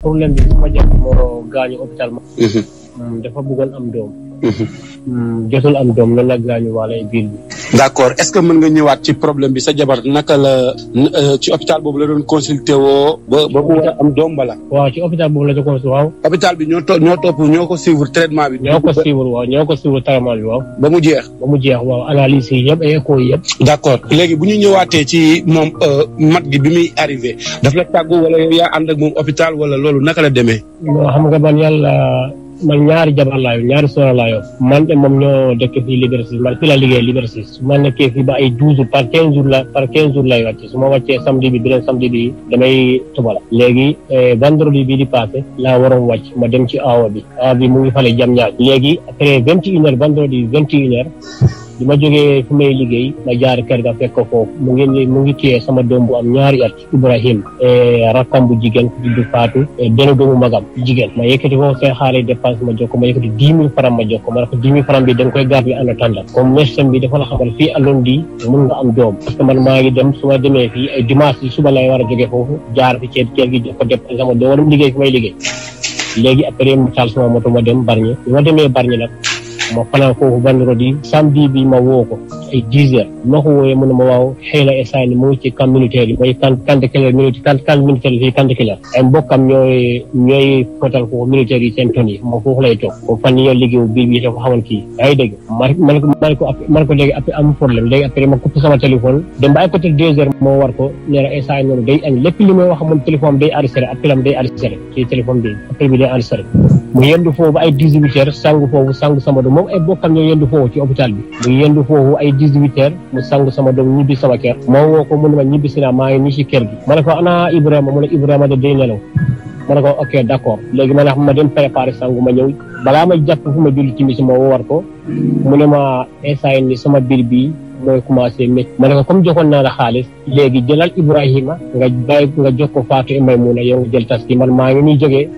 problème bi su ma jàpp moo gaañu hôpital ma. dafa bëggoon am doom. jotul am doom loolu la gaañu wala biir bi. d'accord est-ce que mën nga ñëwaat ci problème bi sa jabar naka la ci hôpital boobu la doon consulté woo ba mu am doom bala. waaw ci hôpital boobu la doon consulté waaw. hôpital bi ñoo ko suivre traitement bi. ñoo ko suivre traitement bi waaw. ba mu jeex. waaw analyse yi yëpp écho yi yëpp. d'accord léegi bu ñu ñëwaatee ci moom mat gi bi muy arrivé daf la tàggu wala yow yaa ànd ak moom hôpital wala loolu naka la demee. xam nga man ñaari jabar laa yor ñaari soxna laa yor man de moom ñoo dëkk fii Liberté man fii la liggéey Liberté su ma nekkee fii ba ay 12 jours par 15 jours lay wàcce su ma wàccee samedi bi beneen samedi bi damay tubala léegi vendredi bii di passé laa waroon wàcc ma dem ci awa bi mu ngi fale jam ñaar léegi après 21h vendredi 21h bi ma jógee fu may liggéey ma jaar kër ga fekk ko foofu mu ngi téye sama doom bu am ñaari at Ibrahim rakkam bu jigéen ku tudd Fatou benn doomu magam jigéen ma yëkkati foofu seen xaalis dépense ma jox ko ma yëkkati 10 000 francs ma jox ko ma ne ko 10 000 francs bi dañ koy garder en attendant comme médecin bi dafa la xamal fii àlloon di mun nga am doom parce que man maa ngi dem su ma demee fii ay dimanche yi suba lay war a jógee foofu jaar fi ci kër gi jox ko dépense sama doom waram liggéey fi may liggéey léegi après mu taal sama moto ma dem Bargny bi ma demee Bargny nag ma fanaan foofu vendredi samedi bi ma woo ko ay 10 heures ma ko wooyee mu ne ma waaw xëy na instant mu ngi ci camp militaire yi mooy camp militaire yi fii camp militaire ay mbokkam ñooy fotal foofu militaire yi seen ton yi ma foofu lay toog foofu fan yoon liggéeyu biir bi dafa xamal kii yaa ngi dégg man ko léegi après am problème léegi après ma coupé sama téléphone dem ba ay côté 2 heures moo war ko nee na instant noonu day añ lépp li may wax moom téléphone day enregistré appelam day enregistré ci téléphone bi appel bi day enregistré mu yendu foofu ba ay 18 heures sangu sama doom moom ay bokkam ñoo yendu foofu ci hôpital bi mu yendu foofu ay 18 heures mu sangu sama doom ñibbi sama kër moo woo ko mu ne ma ñibbi si naa maa ngi nii si kër gi ma ne ko ana Ibrahima mu ne Ibrahima de day nelaw ma ne ko ok d'accord léegi ma dem préparer sangu ma ñëw balaa ma jàpp fu ma julli timis ma war ko mu ne ma instant ni sama biir bi mooy commencé métti ma ne ko comme joxoon naa la xaalis léegi jëlal Ibrahima nga jox ko Fatou Maymuna yow nga jël taski man maa ngi nii jógee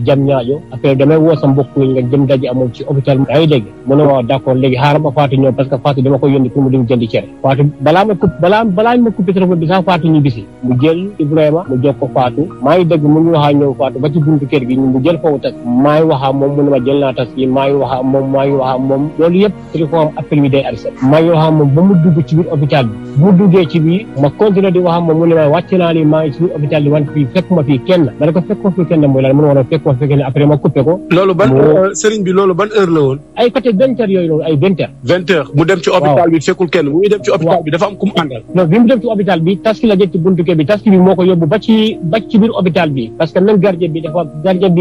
jam ñaajo après damay woo sa mbokk yi nga jëm daje amoon ci hôpital yaa ngi dégg mu ne waaw d'accord léegi xaaral ba Fatou ñëw parce que Fatou dama ko yónni pour mu dem jëndi cere Fatou balaa ma coupé téléphone bi sax Fatou ñu bisi mu jël Ibrahima mu jox ko Fatou maa ngi dégg mu ngi waxaa ñëw Fatou ba ci buntu kër gi mu jël foofu tas maa ngi waxaa moom mu ne ma jël naa taski maa ngi waxaa moom loolu yëpp téléphone appel bi day arrêté maa ngi waxaa moom ba mu dugg ci biir hôpital bi mu duggee ci biir ma continué di wax moom mu ne ma wàcc naa ni maa ngi ci biir hôpital bi wante fii fekk ma fii kenn ma ne ko fekk ma fii kenn mooy lan mu ne woon fekk ma fii kenn après ma coupé ko loolu ban sëriñ bi loolu ban heure la woon ay côté 20 heures yooyu loolu ay 20 heures mu dem ci hôpital bi fekkul kenn bu muy dem ci hôpital bi dafa am ku mu àndal non bi mu dem ci hôpital bi taski la jël ci buntu kër bi taski bi moo ko yóbbu ba ci biir hôpital bi parce que même gardien bi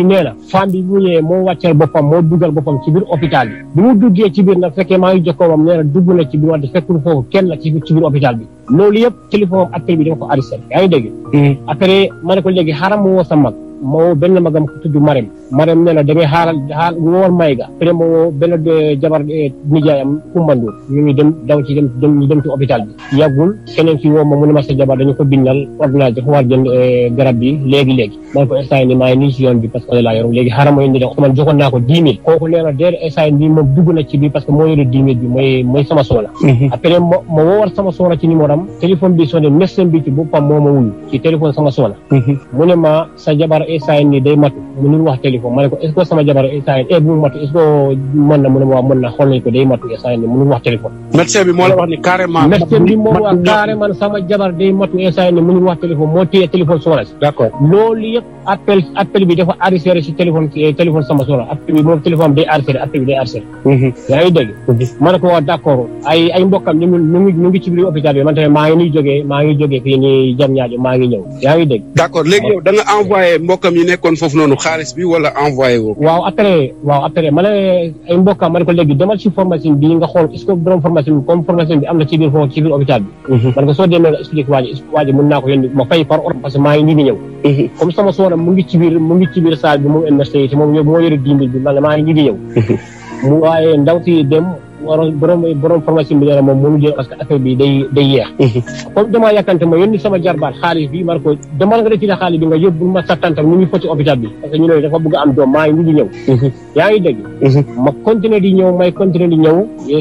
nee na femme bi bu ñëwee moo wàccal boppam moo dugal boppam ci biir hôpital bi mu duggee ci biir nag fekkee maa ngi jokkoo moom nee na dugg na ci biir wante fekkul foofu kenn la ci biir hôpital bi loolu yëpp téléphone appel bi dama ko arrêté yaa ngi dégg après ma ne ko léegi xaaral ma woo sa mag ma woo benn magam ku tudd Marème nee na da ngay xaaral woor may ga après ma woo benn jabar nijaayam Kumbandu ñu dem ci hôpital bi yàggul keneen fi woo ma mu ne ma sa jabar dañu ko bindal ordonnance dafa war jënd garab bi léegi ma ne ko instant ni maa ngi nii si yoon bi parce que laa yor léegi xaaral ma indi dem man joxoon naa ko 10 000 kooku nee na déedéet instant bi moom dugg na ci biir parce que moo yore 10 000 bi mooy sama soxla après ma woowar sama soxla ci numéro am téléphone bi sonné médecin bi ci boppam moo ma wuyu ci téléphone sama soxla mu ne ma sa jabar instant ni day matu mu nul wax téléphone ma ne ko est-ce que sama jabar instant bu mu matu est-ce que mën na mu ne ma mën na xool nañ ko day matu instant ni mu nul wax téléphone médecin bi moo la wax ni carrément médecin bi moo wax carrément sama jabar day matu instant ni mu nul wax téléphone moo téye téléphone soxla si d'accord loolu yëpp appel bi dafa arrêté ci téléphone sama soxla appel bi moom téléphone day arrêté appel bi day arrêté yaa ngi dégg ma ne ko wax d'accord ay mbokkam ñu ngi ci biir hôpital bi man tamit maa ngi jógee fii nii jam ñaajo maa ngi ñëw yaa ngi dégg d'accord léegi yow da nga envoyé mbokkam yi nekkoon foofu noonu xaalis bi wala envoyé woo waaw après ma ne ay mbokkam ma ne ko léegi demal ci formation bi nga xool est-ce que borom formation bi comme formation bi am na ci biir foofu ci biir hôpital bi man ko soo demee nga expliqué waa ji mën naa ko yónni ma fay par ordre parce que maa ngi nii di ñëw comme sama soxna mu ngi ci biir salle bi moom MST te moom moo yore 10 000 bi man maa ngi nii di ñëw mu waaye ndaw si dem borom formation bi nee na moom mënu jël parce que affaire bi day yeex comme damaa yàkkante ma yónni sama jarbaat xaalis bi man ko demal nga retiré xaalis bi nga yóbbul ma sa tantam ñu ngi foti hôpital bi parce que ñu ne dafa bëgg am doom maa ngi ñëw yaa ngi dégg ma continuer di ñëw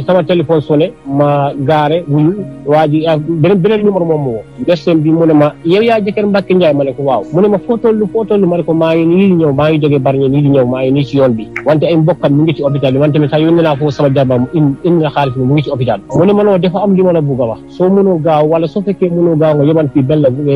sama téléphone sonné ma gaare wuyu waa ji beneen numéro moom ma woo médecin bi mu ne ma yow yaa jëkkër Mbacke Ndiaye ma ne ko waaw mu ne ma foo tollu ma ne ko maa ngi nii di ñëw maa ngi jógee Bargny nii di ñëw maa ngi nii ci yoon bi wante ay mbokkam mu ngi ci hôpital bi wante tamit sax yónnee naa foofu sama jarbaat mu indi nga xaalis bi mu ngi ci hôpital mu ne ma non dafa am li ma la bëgg a wax soo mënoo gaaw wala soo fekkee mënoo gaaw nga yóbban fii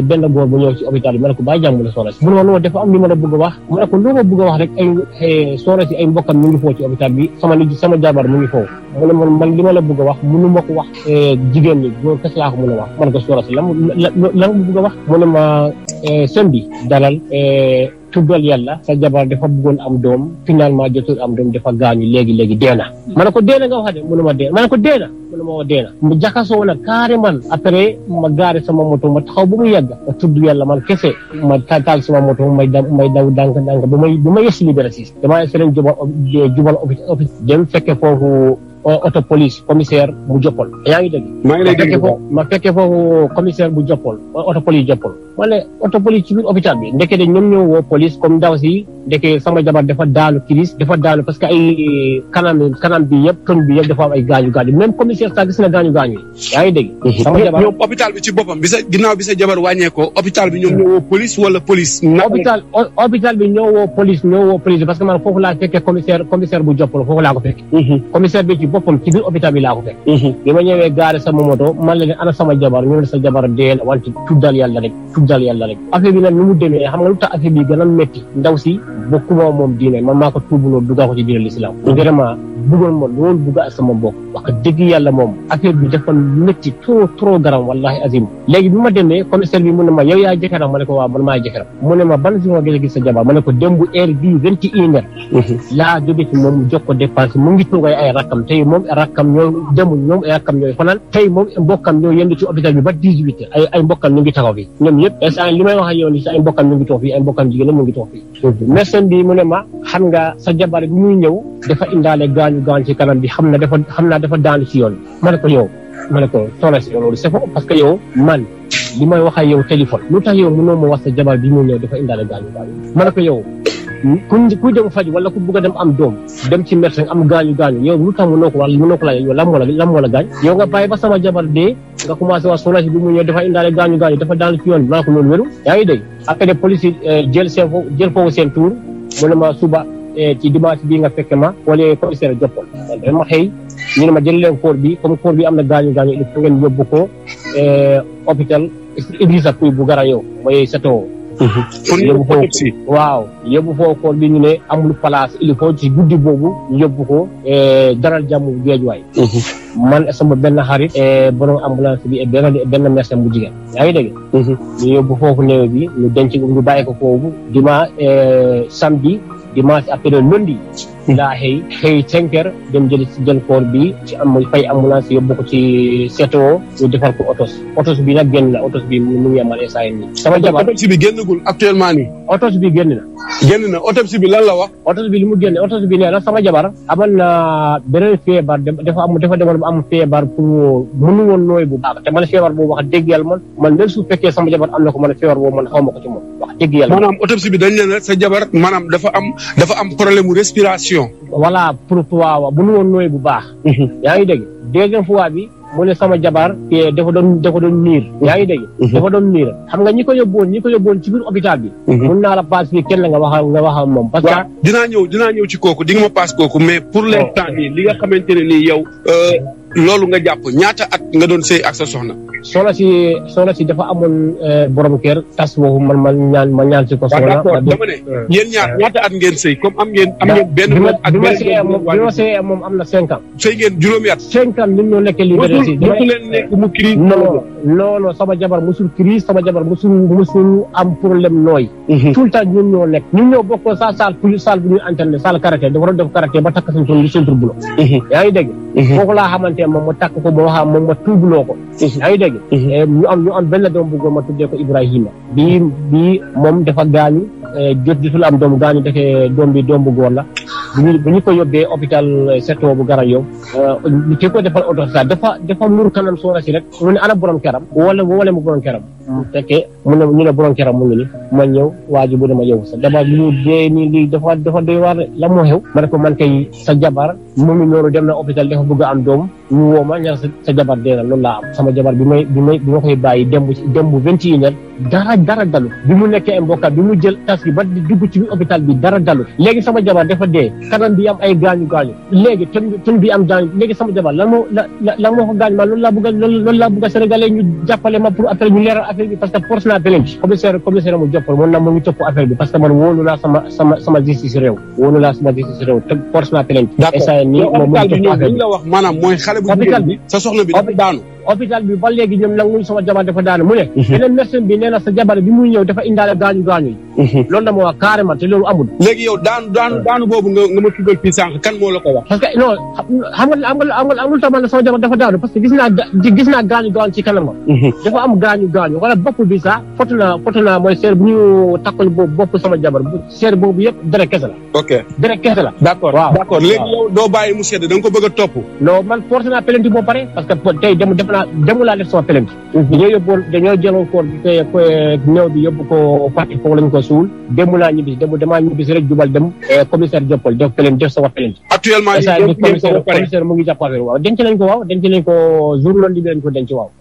benn góor bu ñëw ci hôpital bi ma ne ko bàyyi jàmm la soxna si mu ne ma non dafa am li ma la bëgg a wax ma ne ko loo ma bëgg a wax rek ay soxna si ay mbokkam mu ngi foofu ci hôpital bi sama jarbaat mu ngi foofu mu ne man li ma la bëgg a wax mënu ma ko wax jigéen ñi góor kese laa ko mën a wax man ko soxna si lan bëgg a wax mu ne ma sën bi dalal tuddal yàlla sa jabar dafa bëggoon am doom finalement jotul am doom dafa gaañu léegi dee na ma ne ko dee na nga wax de mu ne ma dee ma ne ko dee na mu ne ma dee na mu jaxasoo na carrément après ma gaare sama moto ma taxaw bu mu yàgg ma tudd yàlla man kese ma taal sama moto may daw dànk bu ma yës Liberté 6 damaa essayer jubal office dem fekke foofu auto police commissaire bu Joppol yaa ngi dégg ma fekke foofu commissaire bu Joppol auto police Joppol wala auto police ci biir hôpital bi ndeke de ñoom ñoo woo police comme ndaw si ndeke sama jabar dafa daanu parce que ay kanam bi yëpp ton bi yëpp dafa am ay gaañu même commissaire sax gis na gaañu yaa ngi dégg sama jabar ñoom hôpital bi ci boppam ginnaaw bi sa jabar wàññeekoo hôpital bi ñoom ñoo woo police wala police hôpital bi ñoo woo police parce que man foofu laa fekkee commissaire bu Joppol foofu laa ko fekkee commissaire bi ci boppam ci biir hôpital bi laa ko fekk bi ma ñëwee gaare sama moto man la ne ana sama jabar ñu ne sa jabar dee wante tuddal yàlla rek affaire bi nag nu mu demee xam nga lu tax affaire bi gën a métti ndaw si bokkuma moom diine man maa ko tuubuloo dugal ko ci diine l'islam vraiment bëggoon ma loolu bëgg ak sama mbokk wax dëgg yàlla moom affaire bi dafa métti trop garam wallahi azim léegi bi ma demee commissaire bi mu ne ma yow yaa jëkkëram ma ne ko waaw man maa jëkkëram mu ne ma ban si ma gis sa jabar ma ne ko démb heure bii 21 heures laa jóge ci moom mu jox ko dépense mu ngi toog ay rakkam tey moom rakkam ñoo demul ñoom ay rakkam ñooy fanaan tey moom mbokkam ñoo yendu ci hôpital bi ba 18 ay mbokkam ñu ngi taxaw fii ñoom yëpp instant li may wax ak yow ni si ay mbokkam ñu ngi toog fii ay mbokkam jigéen ñu ngi toog fii médecin bi mu ne ma xam nga sa jabar bi muy ñëw dafa indaale gaañu ci kanam bi xam naa dafa daanu ci yoon ma ne ko soxna si loolu c'est faux parce que yow man li may wax ak yow téléphone lu tax yow mënoo ma wax sa jabar bi muy ñëw dafa indaale gaañu ma ne ko yow ku dem faj wala ku bëgg a dem am doom dem ci médecin am gaañu yow lu tax mënoo ko laaj yow lan moo la gaañ yow nga bàyyi ba sama jabar dee nga commencé wax soxna si bi mu ñëw dafa indaale gaañu dafa daanu ci yoon bi maa ko loolu wéru yaa ngi dégg après police jël foofu seen tour mu ne ma suba ci dimanche bi nga fekke ma wala commissaire Joppol dama xëy ñu ne ma jël leen koor bi comme koor bi am na gaañu il faut ngeen yóbbu ko hôpital Idrissa Pouye bu Gara yow mooy setoo yóbbu foofu koor bi ñu ne amul place il faut ci guddi boobu ñu yóbbu ko Dalal Jàmm Géejuwaay man sama benn xarit borom ambulance bi benn médecin bu jigéen yaa ngi dégg ñu yóbbu foofu néew bi ñu denc ñu bàyyi ko foofu samedi dimanche après lundi laa xëy 5 heures dem jël koor bi ci fay ambulance yóbbu ko ci CTO ñu defal ko otos bi nag génn na otos bi mu ngi amal saa yi sama jabar autopsie bi génnagul actuellement nii otos bi génn na autopsie bi lan la wax otos bi li mu génne otos bi nee na sama jabar amal na beneen feebar dafa demoon ba am feebar pour mënu woon nooy bu baax te man feebar boobu wax dëgg yàlla man même su fekkee sama jabar am na ko man feebar boobu man xaw ma ko ci moom wax dëgg yàlla maanaam autopsie bi dañ ne la sa jabar maanaam dafa am problème respiration voilà pour waaw bu nu woon nooy bu baax yaa ngi dégg deuxième fois bi mu ne sama jabar dafa doon niir yaa ngi dégg dafa doon niir xam nga ñi ko yóbboon ci biir hôpital bi mun naa la passe fii kenn nga wax moom parce que dinaa ñëw ci kooku di nga ma passe kooku mais pour l'instant nii li nga xamante ne nii yow loolu nga jàpp ñaata at nga doon sëy ak sa soxna soxna si dafa amoon borom kër tas boobu ma ñaan si ko soxna d'accord dama ne yéen ñaata at ngeen sëy comme am ngeen benn bi ma sëyee moom am na 5 ans sëy ngeen juróomi at 5 ans ñun ñoo nekkee Liberté 6 mosu leen nekk mu crise non sama jabar musul crise sama jabar musul am problème nooy tout le temps ñun ñoo nekk ñun ñoo bokkoo sa salle bu ñuy entraîné salle karaté dafa doon def karaté ba takk seen tur bulo yaa ngi dégg foofu laa xamante moom ma takk ko moom ma tuubuloo ko yaa ngi dégg ñu am benn doom bu góor ma tuddee ko Ibrahima bii moom dafa gaañu jotul am doom gaañu defee doom bu góor la bu ñu ko yóbbee hôpital Setto bu Gara yow ki ko defal autopsie dafa mur kanam soxna si rek mu ne ana borom keram wala mu borom keram fekkee ñu ne borom keram mu ngi ni ma ñëw waa ji bu dama yow sa jabar bi ñu dee nii lii dafa doy waar la moo xew ma ne ko man kay sa jabar mu ngi noonu dem na hôpital dafa bëgg a am doom ñu woo ma ñaar sa jabar dee na loolu laa am sama jabar bi ma koy bàyyi dem bu 21 dara dalu bi mu nekkee mbokkam bi mu jël tas bi ba dugg ci hôpital bi dara dalu léegi sama jabar dafa dee kanam bi am ay gaañu léegi tun bi am gaañu léegi sama jabar lan moo ko gaañ ma loolu laa bëgg a sénégalais ñu jàppale ma pour après ñu leeral affaire bi parce que force naa plainte commissaire mu joppal moom na mu ngi topp affaire bi parce que man wóolu naa sama justice réew te force naa plainte hôpital bi ñoom li la wax maanaam mooy xale bu jigéen bi sa soxna bi dafa daanu hôpital bi ba léegi ñoom nanguñ sama jabar dafa daanu mu ne beneen médecin bi nee na sa jabar bi muy ñëw dafa indaale gaañu yi loolu na ma wax carrément te loolu amul léegi yow daanu boobu nga ma tuddal fii sànq kan moo la ko wax parce que non xam nga amul tamal sama jabar dafa daanu parce que gis naa gaañu ci kanam dafa am gaañu wala bopp bi sax foto naa mooy seer bu ñu takkal boobu bopp sama jabar seer boobu yëpp deret kese la ok deret kese la d'accord léegi yow doo bàyyi mu sedd da nga ko bëgg a topp non man forcé naa plainte boo pare parce que tey demu laa def sama plainte dañoo jëloon koor bi ko néew bi yóbbu ko Fatick foofu lañ ko suul damaa ñibbisi rek jubal dem commissaire Joppal def plainte def sama plainte actuellement commissaire mu ngi jàpp affaire waaw denc nañ ko jour loolu li leen ko denc waaw